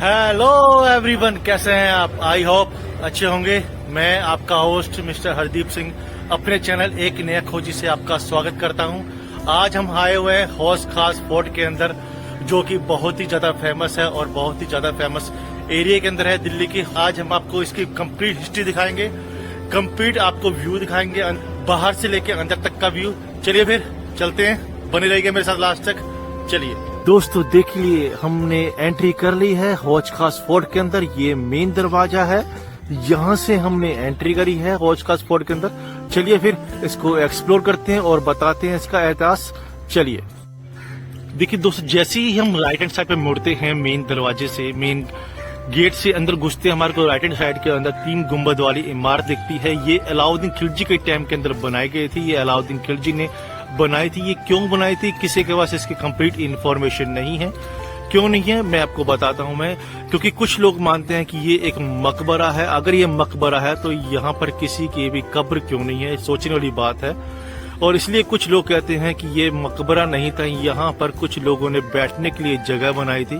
Hello everyone, कैसे हैं आप? आई होप अच्छे होंगे। मैं आपका होस्ट मिस्टर हरदीप सिंह अपने चैनल एक नया खोजी से आपका स्वागत करता हूं। आज हम आए हुए हैं हौज खास फोर्ट के अंदर, जो कि बहुत ही ज्यादा फेमस है और बहुत ही ज्यादा फेमस एरिया के अंदर है दिल्ली की। आज हम आपको इसकी कंप्लीट हिस्ट्री दिखाएंगे, कंप्लीट आपको व्यू दिखाएंगे, बाहर से लेके अंदर तक का व्यू। चलिए फिर चलते हैं, बने रहिएगा मेरे साथ लास्ट तक। चलिए दोस्तों, देखिए हमने एंट्री कर ली है हौज खास फोर्ट के अंदर। ये मेन दरवाजा है, यहाँ से हमने एंट्री करी है हौज खास फोर्ट के अंदर। चलिए फिर इसको एक्सप्लोर करते हैं और बताते हैं इसका इतिहास। चलिए देखिए दोस्तों, जैसे ही हम राइट हैंड साइड पे मुड़ते हैं मेन दरवाजे से, मेन गेट से अंदर घुसते हैं, हमारे को राइट हैंड साइड के अंदर 3 गुंबद वाली इमारत दिखती है। ये अलाउद्दीन खिलजी के टाइम के अंदर बनाई गई थी। ये अलाउद्दीन खिलजी ने बनाई थी। ये क्यों बनाई थी, किसी के पास इसकी कंप्लीट इन्फॉर्मेशन नहीं है। क्यों नहीं है मैं आपको बताता हूं मैं, क्योंकि कुछ लोग मानते हैं कि ये एक मकबरा है। अगर ये मकबरा है तो यहाँ पर किसी की भी कब्र क्यों नहीं है, सोचने वाली बात है। और इसलिए कुछ लोग कहते हैं कि ये मकबरा नहीं था, यहाँ पर कुछ लोगों ने बैठने के लिए जगह बनाई थी,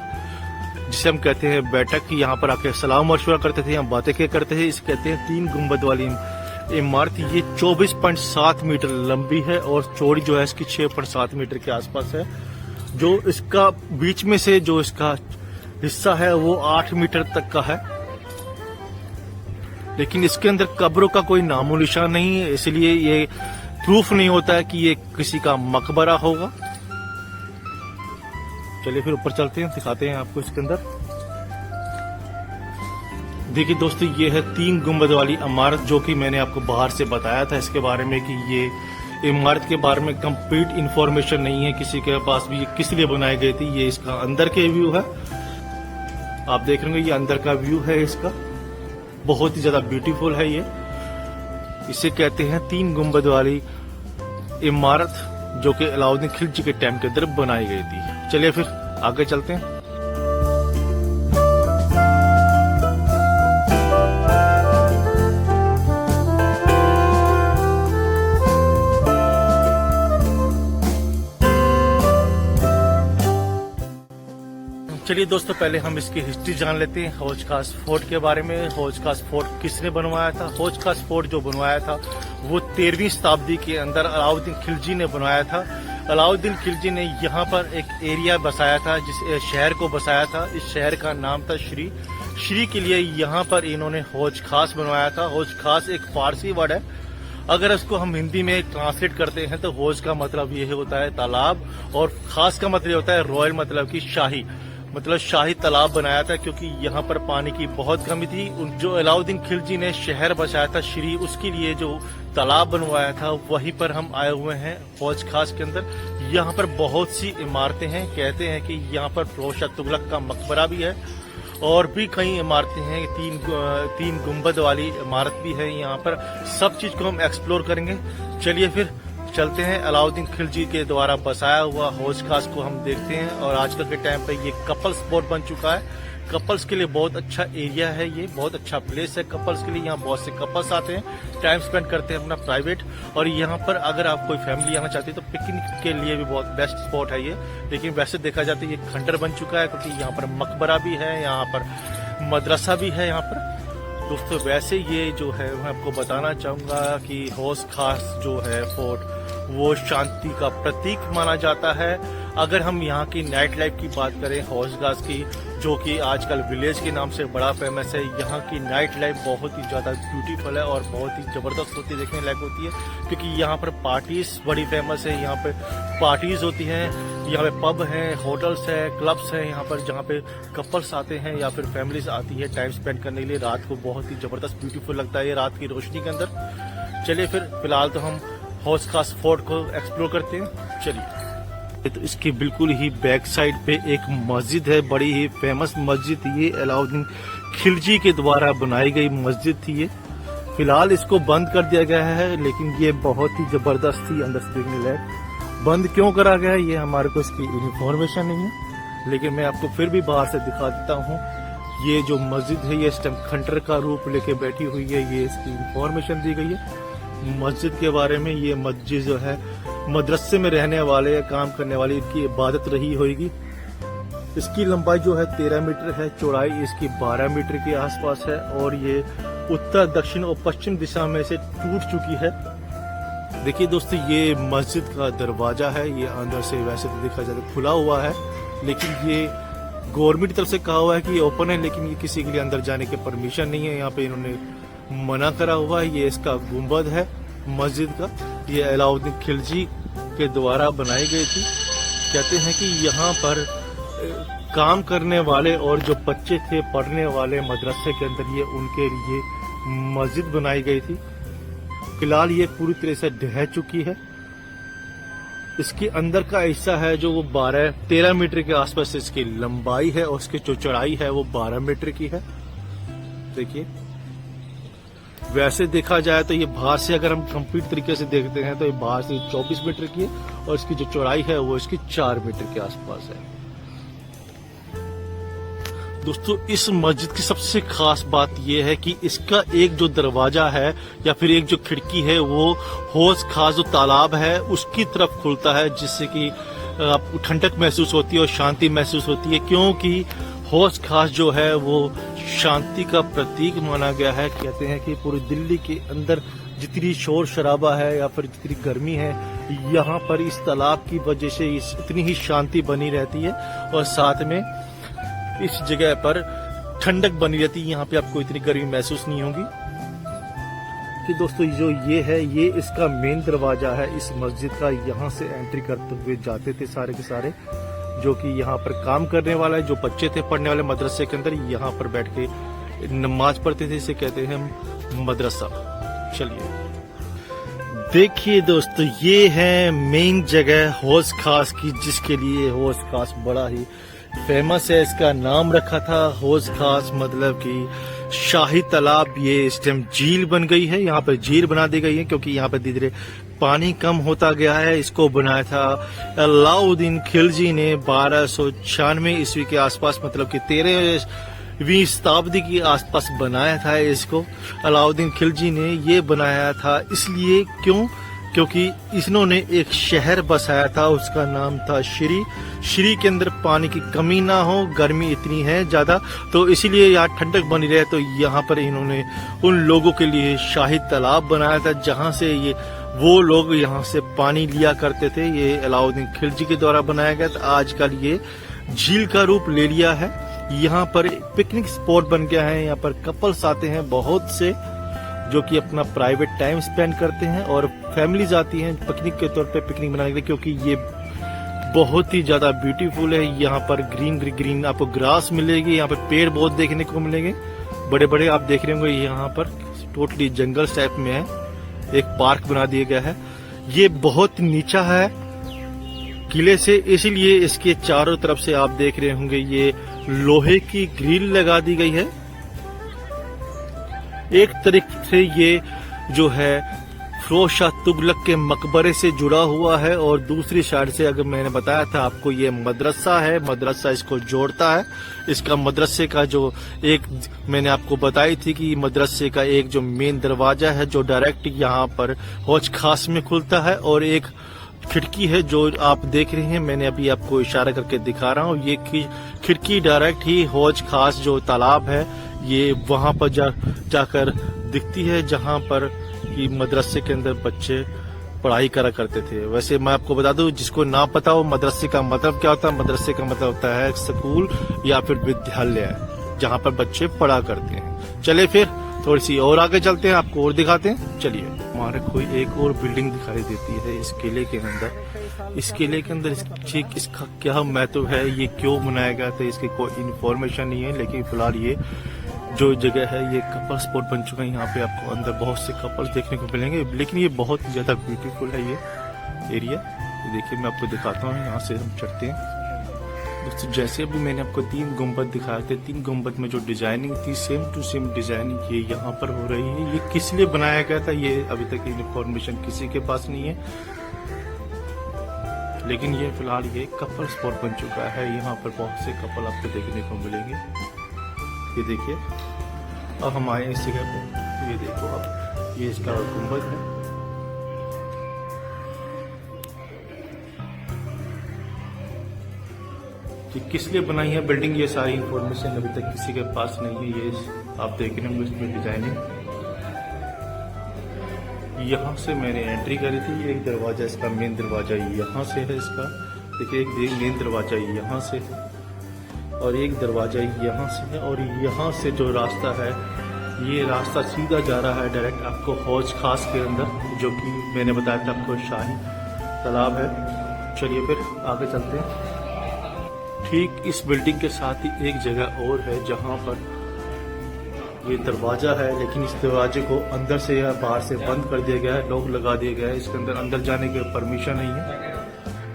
जिसे हम कहते हैं बैठक। यहाँ पर आके सलाम मशवरा करते थे, यहाँ बातें क्या करते थे। इसे कहते हैं 3 गुंबद वाली इमारत। ये 24.7 मीटर लंबी है और चौड़ी जो है इसकी 6.7 मीटर के आसपास है। जो इसका बीच में से जो इसका हिस्सा है वो 8 मीटर तक का है, लेकिन इसके अंदर कब्रों का कोई नामो निशान नहीं है, इसलिए ये प्रूफ नहीं होता है कि ये किसी का मकबरा होगा। चलिए फिर ऊपर चलते हैं, दिखाते हैं आपको इसके अंदर। देखिए दोस्तों, ये है 3 गुंबद वाली इमारत, जो कि मैंने आपको बाहर से बताया था इसके बारे में कि ये इमारत के बारे में कंप्लीट इंफॉर्मेशन नहीं है किसी के पास भी, ये किस लिए बनाई गई थी। ये इसका अंदर के व्यू है, आप देख रहे होंगे, ये अंदर का व्यू है इसका। बहुत ही ज्यादा ब्यूटीफुल है ये। इसे कहते हैं 3 गुंबद वाली इमारत, जो कि अलाउद्दीन खिलजी के टाइम के अंदर बनाई गई थी। चलिए फिर आगे चलते हैं। चलिए दोस्तों, पहले हम इसकी हिस्ट्री जान लेते हैं हौज खास फोर्ट के बारे में। हौज खास फोर्ट किसने बनवाया था? हौज खास फोर्ट जो बनवाया था वो 13वीं शताब्दी के अंदर अलाउद्दीन खिलजी ने बनवाया था। अलाउद्दीन खिलजी ने यहाँ पर एक एरिया बसाया था, जिस शहर को बसाया था। इस शहर का नाम था श्री के लिए यहाँ पर इन्होंने हौज खास बनवाया था। हौज खास एक फारसी वर्ड है, अगर इसको हम हिंदी में ट्रांसलेट करते हैं तो हौज का मतलब ये होता है तालाब, और खास का मतलब होता है रॉयल, मतलब कि शाही, मतलब शाही तालाब बनाया था, क्योंकि यहाँ पर पानी की बहुत कमी थी। जो अलाउद्दीन खिलजी ने शहर बसाया था श्री, उसके लिए जो तालाब बनवाया था, वहीं पर हम आए हुए हैं हौज खास के अंदर। यहाँ पर बहुत सी इमारतें हैं। कहते हैं कि यहाँ पर फिरोज शाह तुगलक का मकबरा भी है और भी कई इमारतें हैं। 3 गुंबद वाली इमारत भी है यहाँ पर। सब चीज को हम एक्सप्लोर करेंगे। चलिए फिर चलते हैं। अलाउद्दीन खिलजी के द्वारा बसाया हुआ हौज खास को हम देखते हैं, और आजकल के टाइम पे ये कपल स्पॉट बन चुका है। कपल्स के लिए बहुत अच्छा एरिया है, ये बहुत अच्छा प्लेस है कपल्स के लिए। यहाँ बहुत से कपल्स आते हैं, टाइम स्पेंड करते हैं अपना प्राइवेट। और यहाँ पर अगर आप कोई फैमिली आना चाहती है तो पिकनिक के लिए भी बहुत बेस्ट स्पॉट है ये। लेकिन वैसे देखा जाता है ये खंडर बन चुका है, क्योंकि यहाँ पर मकबरा भी है, यहाँ पर मदरसा भी है यहाँ पर। दोस्तों वैसे ये जो है मैं आपको बताना चाहूंगा कि हौज खास जो है फोर्ट वो शांति का प्रतीक माना जाता है। अगर हम यहाँ की नाइट लाइफ की बात करें हौज खास की, जो कि आजकल विलेज के नाम से बड़ा फेमस है, यहाँ की नाइट लाइफ बहुत ही ज्यादा ब्यूटीफुल है और बहुत ही जबरदस्त होती है, देखने लायक होती है। क्योंकि यहाँ पर पार्टीज बड़ी फेमस है, यहाँ पे पार्टीज होती हैं, यहाँ पे पब हैं, होटल्स हैं, क्लब्स हैं यहाँ पर, जहाँ पे कपल्स आते हैं या फिर फैमिलीज आती है टाइम स्पेंड करने के लिए। रात को बहुत ही जबरदस्त ब्यूटीफुल लगता है ये रात की रोशनी के अंदर। चलिए फिर फिलहाल तो हम हौज खास फोर्ट को एक्सप्लोर करते हैं। चलिए, तो इसके बिल्कुल ही बैक साइड पे एक मस्जिद है, बड़ी ही फेमस मस्जिद। ये अलाउद्दीन खिलजी के द्वारा बनाई गई मस्जिद थी ये। फिलहाल इसको बंद कर दिया गया है, लेकिन ये बहुत ही जबरदस्त थी अंदर से देखने लायक। बंद क्यों करा गया है ये हमारे को इसकी इन्फॉर्मेशन नहीं है, लेकिन मैं आपको फिर भी बाहर से दिखा देता हूँ। ये जो मस्जिद है ये इस टाइम खंडर का रूप लेके बैठी हुई है, ये इसकी इन्फॉर्मेशन दी गई है मस्जिद के बारे में। ये मस्जिद जो है मदरसे में रहने वाले या काम करने वाले इनकी इबादत रही होगी। इसकी लंबाई जो है 13 मीटर है, चौड़ाई इसकी 12 मीटर के आसपास है और ये उत्तर, दक्षिण और पश्चिम दिशा में से टूट चुकी है। देखिए दोस्तों, ये मस्जिद का दरवाजा है। ये अंदर से वैसे तो देखा जाए तो खुला हुआ है, लेकिन ये गवर्नमेंट की तरफ से कहा हुआ है कि ये ओपन है, लेकिन ये किसी के लिए अंदर जाने की परमिशन नहीं है। यहाँ पे इन्होंने मना करा हुआ है। ये इसका गुंबद है मस्जिद का। ये अलाउद्दीन खिलजी के द्वारा बनाई गई थी। कहते हैं कि यहाँ पर काम करने वाले और जो बच्चे थे पढ़ने वाले मदरसे के अंदर, ये उनके लिए मस्जिद बनाई गई थी। फिलहाल ये पूरी तरह से ढह चुकी है। इसके अंदर का हिस्सा है जो वो 13 मीटर के आसपास इसकी लंबाई है और इसकी जो चौड़ाई है वो 12 मीटर की है। देखिए, वैसे देखा जाए तो ये बाहर से अगर हम कंप्लीट तरीके से देखते हैं तो ये बाहर से 24 मीटर की है और इसकी जो चौड़ाई है वो इसकी 4 मीटर के आसपास है। दोस्तों, इस मस्जिद की सबसे खास बात यह है कि इसका एक जो दरवाजा है या फिर एक जो खिड़की है वो हौज खास जो तालाब है उसकी तरफ खुलता है, जिससे कि आपको ठंडक महसूस होती है और शांति महसूस होती है, क्योंकि हौज खास जो है वो शांति का प्रतीक माना गया है। कहते हैं कि पूरी दिल्ली के अंदर जितनी शोर शराबा है या फिर जितनी गर्मी है, यहाँ पर इस तालाब की वजह से इतनी ही शांति बनी रहती है और साथ में इस जगह पर ठंडक बनी रहती है। यहाँ पे आपको इतनी गर्मी महसूस नहीं होगी। कि दोस्तों, जो ये है ये इसका मेन दरवाजा है इस मस्जिद का। यहाँ से एंट्री करते हुए जाते थे सारे के सारे जो कि यहाँ पर काम करने वाला है, जो बच्चे थे पढ़ने वाले मदरसे के अंदर, यहाँ पर बैठ के नमाज पढ़ते थे। इसे कहते हैं हम मदरसा। चलिए देखिए दोस्तों, ये है मेन जगह हौज खास की, जिसके लिए हौज खास बड़ा ही फेमस है। इसका नाम रखा था हौज खास, मतलब कि शाही तालाब। ये इस टाइम झील बन गई है। यहाँ पर झील बना दी गई है क्योंकि यहाँ पर धीरे धीरे पानी कम होता गया है। इसको बनाया था अलाउद्दीन खिलजी ने 1296 ईस्वी के आसपास, मतलब कि 13वीं शताब्दी के आसपास बनाया था इसको। अलाउद्दीन खिलजी ने ये बनाया था इसलिए क्योंकि इन्होंने एक शहर बसाया था, उसका नाम था श्री के अंदर पानी की कमी ना हो, गर्मी इतनी है ज्यादा, तो इसीलिए यहाँ ठंडक बनी रहे। तो यहाँ पर इन्होंने उन लोगों के लिए शाही तालाब बनाया था, जहाँ से ये वो लोग यहाँ से पानी लिया करते थे। ये अलाउद्दीन खिलजी के द्वारा बनाया गया था। आजकल ये झील का रूप ले लिया है। यहाँ पर पिकनिक स्पॉट बन गया है। यहाँ पर कपल्स आते हैं बहुत से, जो कि अपना प्राइवेट टाइम स्पेंड करते हैं, और फैमिलीज आती हैं पिकनिक के तौर पे पिकनिक मनाने के लिए, क्योंकि ये बहुत ही ज्यादा ब्यूटीफुल है। यहाँ पर ग्रीन आपको ग्रास मिलेगी, यहाँ पर पेड़ बहुत देखने को मिलेंगे, बड़े बड़े आप देख रहे होंगे। यहाँ पर टोटली जंगल टाइप में है, एक पार्क बना दिया गया है। ये बहुत नीचा है किले से, इसीलिए इसके चारों तरफ से आप देख रहे होंगे ये लोहे की ग्रिल लगा दी गई है। एक तरीके से ये जो है फिरोज शाह तुगलक के मकबरे से जुड़ा हुआ है, और दूसरी साइड से अगर मैंने बताया था आपको ये मदरसा है, मदरसा इसको जोड़ता है। इसका मदरसे का जो एक मैंने आपको बताई थी कि मदरसे का एक जो मेन दरवाजा है जो डायरेक्ट यहाँ पर हौज खास में खुलता है, और एक खिड़की है जो आप देख रहे हैं, मैंने अभी आपको इशारा करके दिखा रहा हूँ। ये खिड़की डायरेक्ट ही हौज खास जो तालाब है ये वहां पर जाकर दिखती है, जहां पर कि मदरसे के अंदर बच्चे पढ़ाई करा करते थे। वैसे मैं आपको बता दूं, जिसको ना पता हो मदरसे का मतलब क्या होता है, मदरसे का मतलब होता है स्कूल या फिर विद्यालय, जहां पर बच्चे पढ़ा करते हैं। चले फिर थोड़ी सी और आगे चलते हैं, आपको और दिखाते हैं। चलिए, हमारे कोई एक और बिल्डिंग दिखाई देती है इस किले के अंदर। इस किले के अंदर इसका क्या महत्व है, ये क्यों बनाया गया था, इसकी कोई इन्फॉर्मेशन नहीं है। लेकिन फिलहाल ये जो जगह है ये कपल स्पॉट बन चुका है। यहाँ पे आपको अंदर बहुत से कपल्स देखने को मिलेंगे, लेकिन ये बहुत ज्यादा ब्यूटीफुल है ये एरिया। देखिए, मैं आपको दिखाता हूँ। यहाँ से हम चढ़ते हैं दोस्तों। जैसे अभी मैंने आपको 3 गुंबद दिखाए थे, 3 गुंबद में जो डिजाइनिंग थी सेम टू सेम डिजाइनिंग ये यहाँ पर हो रही है। ये किस लिए बनाया गया था ये अभी तक इन्फॉर्मेशन किसी के पास नहीं है, लेकिन ये फिलहाल ये कपल स्पॉट बन चुका है। यहाँ पर बहुत से कपल आपको देखने को मिलेंगे। ये देखिए, अब हम आए इस जगह पे, ये देखो अब ये इसका गुंबद है। कि किस लिए बनाई है बिल्डिंग, ये सारी इंफॉर्मेशन अभी तक किसी के पास नहीं है। ये आप देख रहे होंगे इसमें डिजाइनिंग। यहाँ से मैंने एंट्री करी थी, एक दरवाजा इसका मेन दरवाजा यहाँ से है इसका, देखिए एक मेन दरवाजा यहाँ से है और एक दरवाजा यहाँ से है, और यहाँ से जो रास्ता है ये रास्ता सीधा जा रहा है डायरेक्ट आपको हौज खास के अंदर, जो कि मैंने बताया था आपको शाही तालाब है। चलिए फिर आगे चलते हैं। ठीक इस बिल्डिंग के साथ ही एक जगह और है जहाँ पर ये दरवाजा है, लेकिन इस दरवाजे को अंदर से या बाहर से बंद कर दिया गया है, लॉक लगा दिया गया है। इसके अंदर अंदर जाने की परमिशन नहीं है।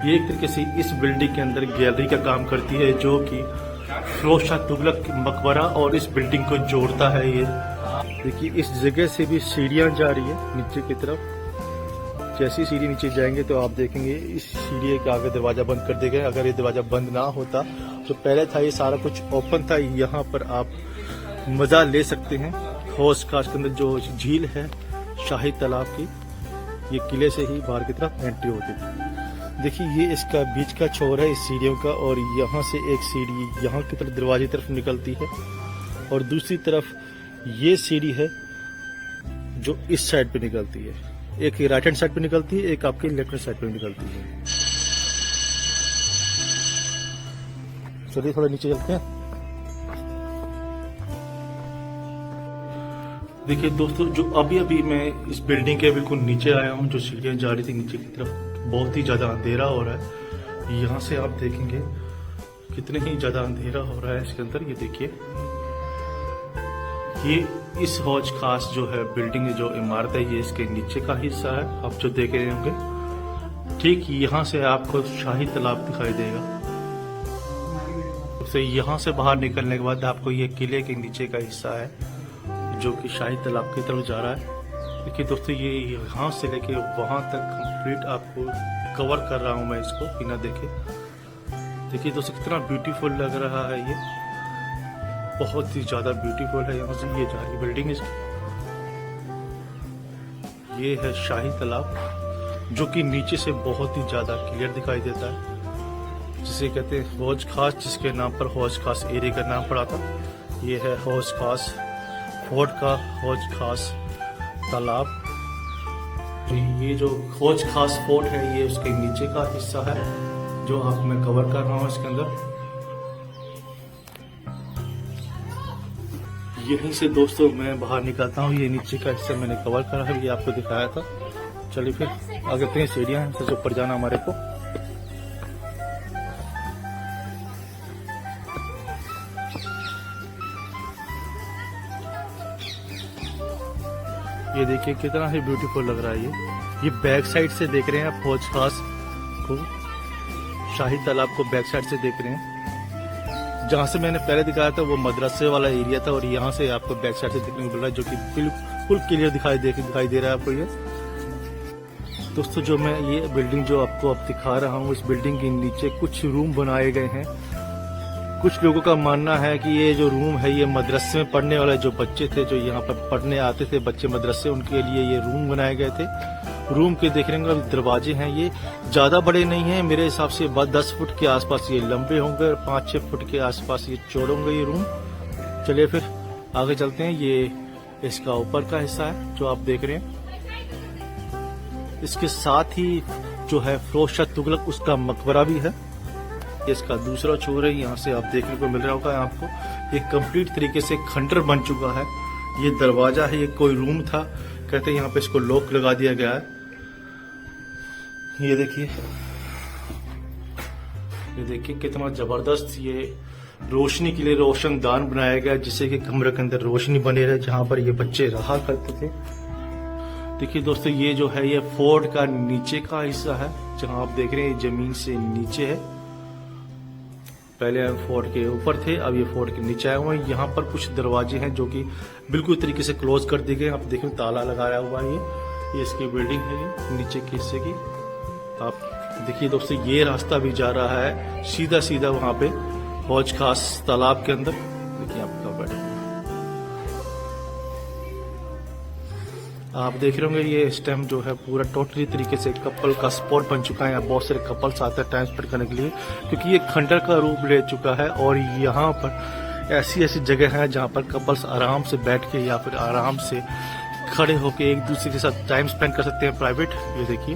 ये एक तरीके से इस बिल्डिंग के अंदर गैलरी का काम करती है, जो कि फिरोज शाह तुगलक मकबरा और इस बिल्डिंग को जोड़ता है। ये देखिए इस जगह से भी सीढ़ियां जा रही है नीचे की तरफ। जैसी सीढ़ी नीचे जाएंगे तो आप देखेंगे इस सीढ़ी के आगे दरवाजा बंद कर दिया गया। अगर ये दरवाजा बंद ना होता तो पहले था ये सारा कुछ ओपन था, यहाँ पर आप मजा ले सकते हैं। हौज खास के अंदर जो झील है शाही तालाब की, ये किले से ही बाहर की तरफ एंट्री होती थी। देखिए ये इसका बीच का छोर है इस सीढ़ियों का, और यहाँ से एक सीढ़ी यहाँ की तरफ दरवाजे की तरफ निकलती है, और दूसरी तरफ ये सीढ़ी है जो इस साइड पे निकलती है। एक राइट हैंड साइड पे निकलती है, एक आपके लेफ्ट हैंड साइड पे निकलती है। चलिए थोड़ा नीचे चलते हैं। देखिए दोस्तों, जो अभी अभी मैं इस बिल्डिंग के बिल्कुल नीचे आया हूँ, जो सीढ़ियाँ जा रही थी नीचे की तरफ, बहुत ही ज्यादा अंधेरा हो रहा है। यहाँ से आप देखेंगे कितने ही ज्यादा अंधेरा हो रहा है इसके अंदर। ये देखिए ये इस हौज खास जो है बिल्डिंग, जो इमारत है, ये इसके नीचे का हिस्सा है। आप जो देख रहे होंगे ठीक यहाँ से आपको शाही तालाब दिखाई देगा। तो यहाँ से बाहर निकलने के बाद आपको ये किले के नीचे का हिस्सा है जो कि शाही तालाब की तरफ जा रहा है। देखिए दोस्तों, ये यहाँ से लेके वहां तक कंप्लीट आपको कवर कर रहा हूं मैं इसको बिना देखे। देखिए दोस्तों कितना ब्यूटीफुल लग रहा है, ये बहुत ही ज्यादा ब्यूटीफुल है। यहाँ से ये जा रही बिल्डिंग इसकी, ये है शाही तालाब जो कि नीचे से बहुत ही ज्यादा क्लियर दिखाई देता है, जिसे कहते हैं हौज खास, जिसके नाम पर हौज खास एरिया का नाम पड़ा था। ये है हौज खास फोर्ट का हौज खास तालाब। ये जो हौज खास फोर्ट है ये उसके नीचे का हिस्सा है जो आप मैं कवर कर रहा हूँ इसके अंदर। यहीं से दोस्तों मैं बाहर निकलता हूँ, ये नीचे का हिस्सा मैंने कवर करा है, ये आपको दिखाया था। चलिए फिर आगे कहीं सीढ़ियां हैं, सबसे ऊपर जाना हमारे को। ये देखिए कितना ही ब्यूटीफुल लग रहा है। ये बैक साइड से देख रहे हैं आप हौज खास को, शाही तालाब को बैक साइड से देख रहे हैं। जहां से मैंने पहले दिखाया था वो मदरसे वाला एरिया था, और यहाँ से आपको बैक साइड से देखने को मिल रहा है, जो कि बिल्कुल क्लियर दिखाई दे रहा है आपको। ये दोस्तों जो मैं ये बिल्डिंग जो आपको अब दिखा रहा हूँ, इस बिल्डिंग के नीचे कुछ रूम बनाए गए हैं। कुछ लोगों का मानना है कि ये जो रूम है ये मदरसे में पढ़ने वाले जो बच्चे थे, जो यहाँ पर पढ़ने आते थे बच्चे मदरसे, उनके लिए ये रूम बनाए गए थे। रूम के देख रहे होंगे दरवाजे हैं, ये ज्यादा बड़े नहीं हैं, मेरे हिसाब से 10 फुट के आसपास ये लंबे होंगे, 5-6 फुट के आसपास ये चौड़े होंगे ये रूम। चलिए फिर आगे चलते हैं। ये इसका ऊपर का हिस्सा है जो आप देख रहे हैं। इसके साथ ही जो है फिरोज शाह तुगलक उसका मकबरा भी है। इसका दूसरा छोर है, यहाँ से आप देखने को मिल रहा होगा आपको। ये कंप्लीट तरीके से खंडर बन चुका है। ये दरवाजा है, ये कोई रूम था, कहते हैं यहाँ पे इसको लॉक लगा दिया गया है। ये देखिए कितना जबरदस्त ये रोशनी के लिए रोशनदान बनाया गया, जिससे कि कमरे के अंदर रोशनी बनी रहे, जहां पर ये बच्चे रहा करते थे। देखिए दोस्तों, ये जो है ये फोर्ट का नीचे का हिस्सा है, जहां आप देख रहे हैं जमीन से नीचे है। पहले हम फोर्ट के ऊपर थे, अब ये फोर्ट के नीचे आए हुए हैं। यहाँ पर कुछ दरवाजे हैं जो कि बिल्कुल तरीके से क्लोज कर दिए गए। आप देखें ताला लगाया हुआ है, ये इसकी बिल्डिंग है, ये नीचे के हिस्से की। आप देखिए दोस्तों, ये रास्ता भी जा रहा है सीधा सीधा वहां पे हौज खास तालाब के अंदर। देखिए आप कहाँ बैठे, आप देख रहे होंगे ये इस टाइम जो है पूरा टोटली तरीके से कपल का स्पॉट बन चुका है। यहाँ बहुत सारे कपल्स आते हैं टाइम स्पेंड करने के लिए, क्योंकि ये खंडर का रूप ले चुका है। और यहाँ पर ऐसी ऐसी जगह है जहाँ पर कपल्स आराम से बैठ के या फिर आराम से खड़े होके एक दूसरे के साथ टाइम स्पेंड कर सकते हैं प्राइवेट। ये देखिए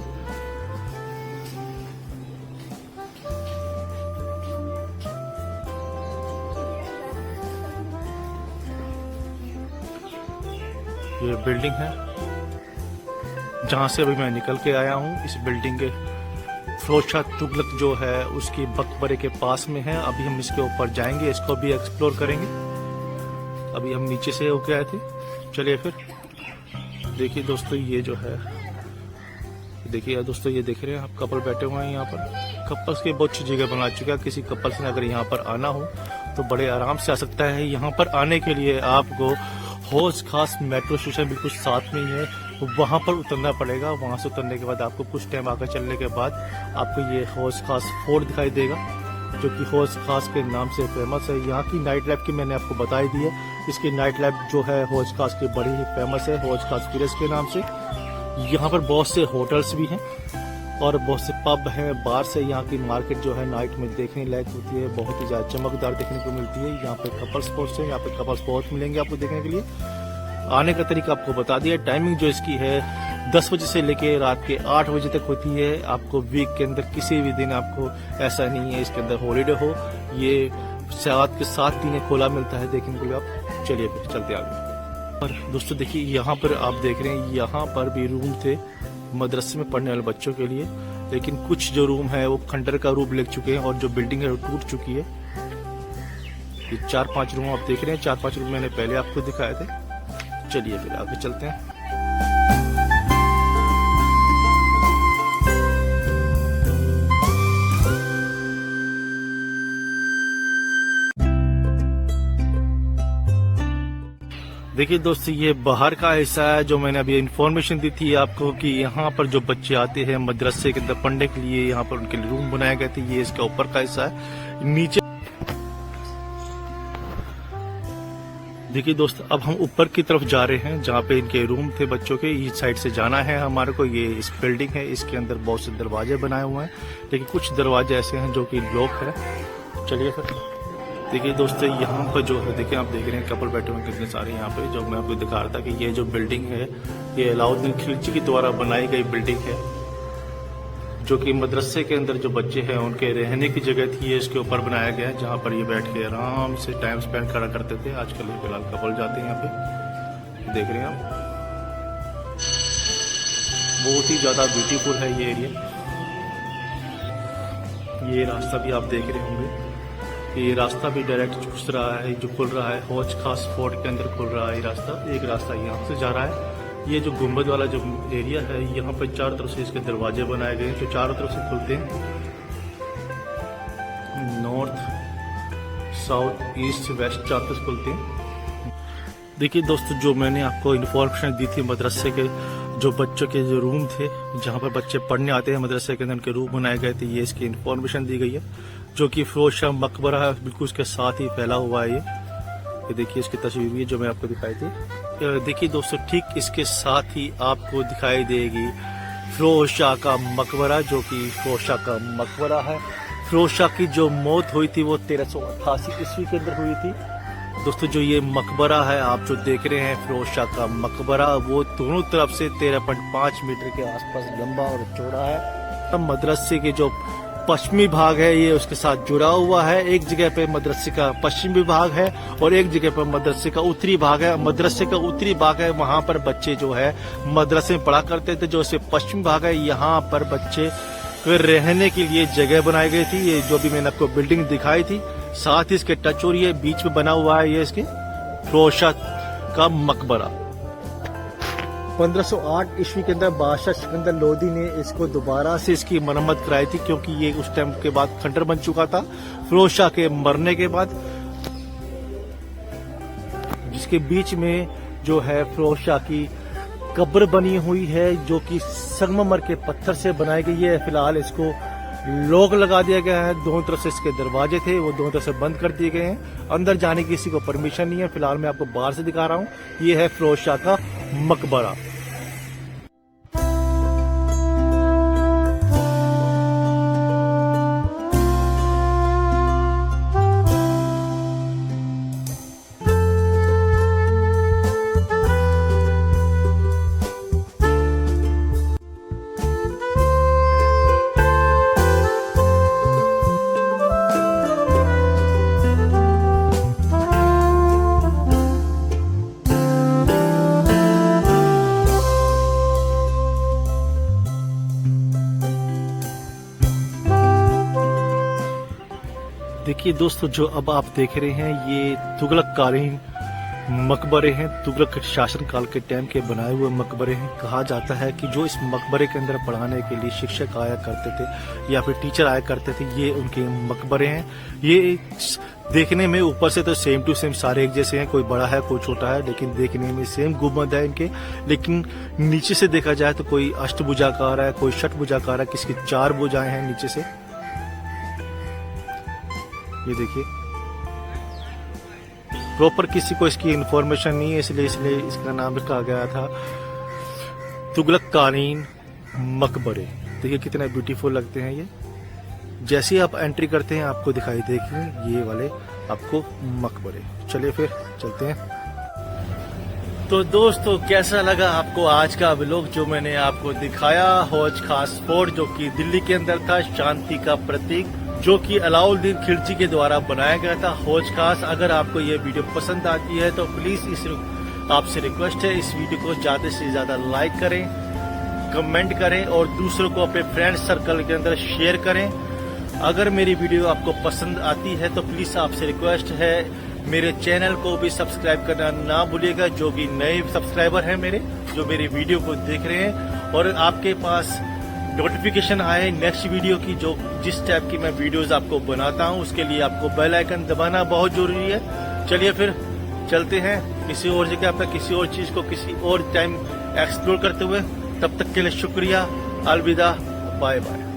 ये बिल्डिंग है जहां से अभी मैं निकल के आया हूं। इस बिल्डिंग के फिरोज तुगलक जो है उसकी मकबरे के पास में है। अभी हम इसके ऊपर जाएंगे, इसको भी एक्सप्लोर करेंगे। अभी हम नीचे से होके आए थे। चलिए फिर देखिए दोस्तों, ये जो है देखिए दोस्तों, ये देख रहे हैं आप कपल बैठे हुए हैं यहाँ पर। कपल्स की बहुत अच्छी जगह बना चुका है। किसी कपल्स ने अगर यहाँ पर आना हो तो बड़े आराम से आ सकता है। यहाँ पर आने के लिए आपको हौज खास मेट्रो स्टेशन बिल्कुल साथ में ही है, वहां पर उतरना पड़ेगा। वहां से उतरने के बाद आपको कुछ टाइम आगे चलने के बाद आपको ये हौज खास फोर्ट दिखाई देगा, जो कि हौज खास के नाम से फेमस है। यहाँ की नाइट लाइफ की मैंने आपको बताई दी है। इसकी नाइट लाइफ जो है हौज खास की बड़ी ही फेमस है, हौज खास विलेज के नाम से। यहाँ पर बहुत से होटल्स भी हैं और बहुत से पब हैं, बार से। यहाँ की मार्केट जो है नाइट में देखने लायक होती है, बहुत ही ज्यादा चमकदार देखने को मिलती है। यहाँ पे कपल स्पॉट्स हैं, यहाँ पे कपल स्पॉट मिलेंगे आपको देखने के लिए। आने का तरीका आपको बता दिया। टाइमिंग जो इसकी है 10 बजे से लेके रात के 8 बजे तक होती है। आपको वीक के अंदर किसी भी दिन आपको ऐसा नहीं है इसके अंदर हॉलीडे हो, ये 7 के 7 दिन खुला मिलता है देखने के लिए आप। चलिए फिर चलते आगे। और दोस्तों देखिए यहाँ पर आप देख रहे हैं, यहाँ पर भी रूम थे मदरसे में पढ़ने वाले बच्चों के लिए, लेकिन कुछ जो रूम है वो खंडर का रूप ले चुके हैं और जो बिल्डिंग है वो टूट चुकी है। ये 4-5 रूम आप देख रहे हैं, 4-5 रूम मैंने पहले आपको दिखाए थे। चलिए फिर आगे चलते हैं। देखिए दोस्तों, ये बाहर का हिस्सा है जो मैंने अभी इन्फॉर्मेशन दी थी आपको कि यहाँ पर जो बच्चे आते हैं मदरसे के अंदर पढ़ने के लिए, यहाँ पर उनके लिए रूम बनाए गए थे। ये इसका ऊपर का हिस्सा है। नीचे देखिए दोस्तों, अब हम ऊपर की तरफ जा रहे हैं जहाँ पे इनके रूम थे बच्चों के। इस साइड से जाना है हमारे को। ये इस बिल्डिंग है, इसके अंदर बहुत से दरवाजे बनाए हुए हैं, लेकिन कुछ दरवाजे ऐसे हैं जो कि लॉक है। चलिए फिर देखिए दोस्तों, यहाँ पर जो है देखिए आप देख रहे हैं कपल बैठे हुए कितने सारे यहाँ पे। जो मैं आपको दिखा रहा था कि ये जो बिल्डिंग है ये अलाउद्दीन खिलजी के द्वारा बनाई गई बिल्डिंग है, जो कि मदरसे के अंदर जो बच्चे हैं उनके रहने की जगह थी। ये इसके ऊपर बनाया गया है जहाँ पर ये बैठ के आराम से टाइम स्पेंड करा करते थे। आजकल ये फिलहाल कपल जाते हैं यहाँ पे, देख रहे हैं आप। बहुत ही ज्यादा ब्यूटीफुल है ये एरिया। ये रास्ता भी आप देख रहे होंगे, ये रास्ता भी डायरेक्ट घुस रहा है, जो खुल रहा है हौज खास फोर्ट के अंदर खुल रहा है ये रास्ता। एक रास्ता यहाँ से जा रहा है। ये जो गुंबद वाला जो एरिया है, यहाँ पर चारों तरफ से इसके दरवाजे बनाए गए हैं जो चारों तरफ से खुलते हैं। नॉर्थ, साउथ, ईस्ट, वेस्ट चारों तरफ खुलते हैं। देखिए दोस्तों, जो मैंने आपको इन्फॉर्मेशन दी थी मदरसे के जो बच्चों के जो रूम थे जहाँ पर बच्चे पढ़ने आते हैं मदरसे के अंदर, उनके रूम बनाए गए थे। ये इसकी इन्फॉर्मेशन दी गई है, जो कि फिरोज शाह मकबरा है, बिल्कुल उसके साथ ही फैला हुआ है। ये देखिए इसकी तस्वीर भी जो मैं आपको दिखाई थी। देखिए दोस्तों, ठीक इसके साथ ही आपको दिखाई देगी फिरोज शाह का मकबरा, जो कि फिरोज शाह का मकबरा है। फिरोज शाह की जो मौत हुई थी वो 1388 ईस्वी के अंदर हुई थी। दोस्तों, जो ये मकबरा है आप जो देख रहे हैं फिरोज शाह का मकबरा, वो दोनों तरफ से 13.5 मीटर के आसपास लंबा और चौड़ा है। मदरसे के जो पश्चिमी भाग है ये उसके साथ जुड़ा हुआ है। एक जगह पे मदरसे का पश्चिमी भाग है और एक जगह पर मदरसे का उत्तरी भाग है। मदरसे का उत्तरी भाग है, वहां पर बच्चे जो है मदरसे में पढ़ा करते थे। जो पश्चिमी भाग है, यहाँ पर बच्चे रहने के लिए जगह बनाई गई थी। ये जो भी मैंने आपको बिल्डिंग दिखाई थी, साथ ही इसके टच हो रही है, बीच में बना हुआ है ये इसके फिरोज शाह का मकबरा। 1508 ईस्वी के अंदर बादशाह सिकंदर लोदी ने इसको दोबारा से इसकी मरम्मत कराई थी, क्योंकि ये उस टाइम के बाद खंडर बन चुका था फिरोज शाह के मरने के बाद। जिसके बीच में जो है फिरोज शाह की कब्र बनी हुई है, जो कि संगमरमर के पत्थर से बनाई गई है। फिलहाल इसको लॉक लगा दिया गया है। दोनों तरफ से इसके दरवाजे थे, वो दोनों तरफ से बंद कर दिए गए हैं। अंदर जाने की किसी को परमिशन नहीं है। फिलहाल मैं आपको बाहर से दिखा रहा हूँ। ये है फिरोज शाह का मकबरा। देखिए दोस्तों, जो अब आप देख रहे हैं ये तुगलककालीन मकबरे हैं। तुगलक शासनकाल के टाइम के बनाए हुए मकबरे हैं। कहा जाता है कि जो इस मकबरे के अंदर पढ़ाने के लिए शिक्षक आया करते थे या फिर टीचर आया करते थे, ये उनके मकबरे हैं। ये देखने में ऊपर से तो सेम टू सेम सारे एक जैसे हैं, कोई बड़ा है कोई छोटा है, लेकिन देखने में सेम गुंबद है इनके। लेकिन नीचे से देखा जाए तो कोई अष्टभुजाकार है, कोई षटभुजाकार है, किसकी 4 भुजाएं हैं नीचे से। ये देखिए, प्रॉपर किसी को इसकी इंफॉर्मेशन नहीं है, इसलिए इसका नाम रखा गया था तुगलककालीन मकबरे। देखिए कितने ब्यूटीफुल लगते हैं ये। जैसे ही आप एंट्री करते हैं आपको दिखाई देंगे ये वाले आपको मकबरे। चलिए फिर चलते हैं। तो दोस्तों, कैसा लगा आपको आज का व्लॉग जो मैंने आपको दिखाया? हौज खास फोर्ट जो कि दिल्ली के अंदर था, शांति का प्रतीक, जो कि अलाउद्दीन खिलजी के द्वारा बनाया गया था, हौज खास। अगर आपको ये वीडियो पसंद आती है तो प्लीज आपसे रिक्वेस्ट है, इस वीडियो को ज्यादा से ज्यादा लाइक करें, कमेंट करें और दूसरों को अपने फ्रेंड सर्कल के अंदर शेयर करें। अगर मेरी वीडियो आपको पसंद आती है तो प्लीज आपसे रिक्वेस्ट है, मेरे चैनल को भी सब्सक्राइब करना ना भूलिएगा। जो भी नए सब्सक्राइबर हैं मेरे, जो मेरी वीडियो को देख रहे हैं, और आपके पास नोटिफिकेशन आए नेक्स्ट वीडियो की, जो जिस टाइप की मैं वीडियोस आपको बनाता हूं, उसके लिए आपको बेल आइकन दबाना बहुत जरूरी है। चलिए फिर चलते हैं किसी और जगह पर, किसी और चीज को किसी और टाइम एक्सप्लोर करते हुए। तब तक के लिए शुक्रिया, अलविदा, बाय बाय।